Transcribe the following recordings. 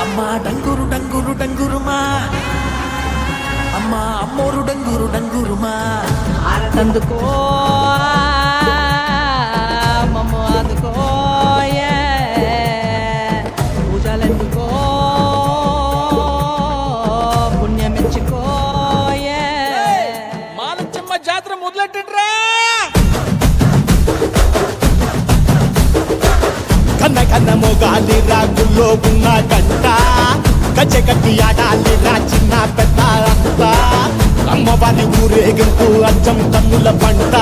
అమ్మా డంగురు డంగురు డంగురుమా, అమ్మా అమ్మోరు డంగురు డంగురుమా, అందుకో మమ్మ అందుకో పూజలెందుకో పుణ్యమిచ్చుకో మాలచ్చమ్మ జాతర మొదలెట్టండ్రా. కన్న కన్న మొగాలి రాగుల్లో ఉన్న గంట గజ్జెగట్టి ఆడాలిరా చిన్న పెద్ద అంతా అమ్మవారి ఊరేగింపు అచ్చం కన్నుల పంట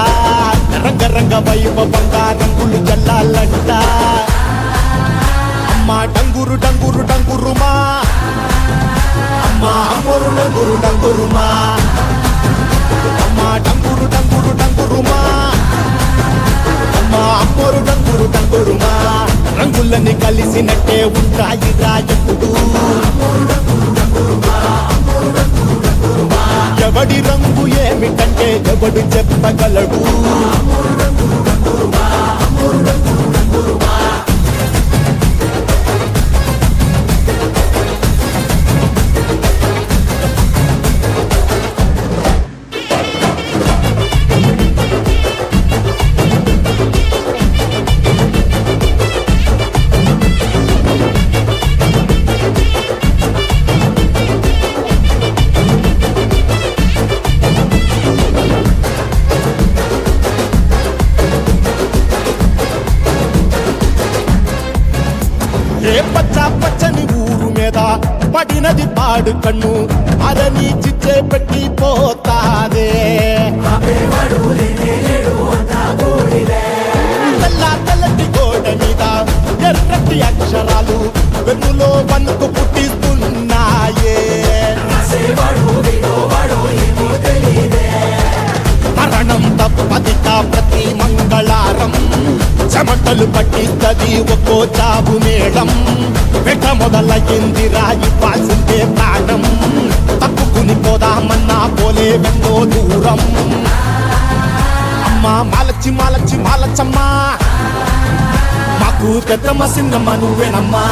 రంగరంగ వైభవంగా రంగులు జల్లాలంట అమ్మ డంగురు డంగురు డంగురుమా, అమ్మ అమ్మోరు డంగురు డంగురుమా, అమ్మ డంగురు డంగురు డంగురుమా, అమ్మ అమ్మోరు డంగురు డంగురుమా, రంగులని కలిసినట్టే ఉంటాయి రాజపుడు ఎవడి రంగు ఏమిటంటే ఎవడు చెప్పగలడు. ఏ పచ్చ పచ్చని ఊరు మీద పడినది పాడు కన్ను అదని చిచ్చే పెట్టి పోతాదే తెల్ల తెల్లటి గోడ మీద ఎర్రటి అక్షరాలు వెన్నులో వణుకు పుట్టిస్తున్నాయే మరణం తప్పదిక ప్రతి మంగళారం చెమటలు పట్టిస్తది ఒక్కో చావు మేళం వెట మొదలయ్యింది రాయి పాల్సిందే ప్రాణం తప్పుకుని పోదామన్నా పోలే వెన్నో దూరం అమ్మా మాలచ్చి మాలచ్చి మాలచ్చమ్మా మాకు పెద్దమ్మ సిన్నమ్మ నువ్వేనమ్మా.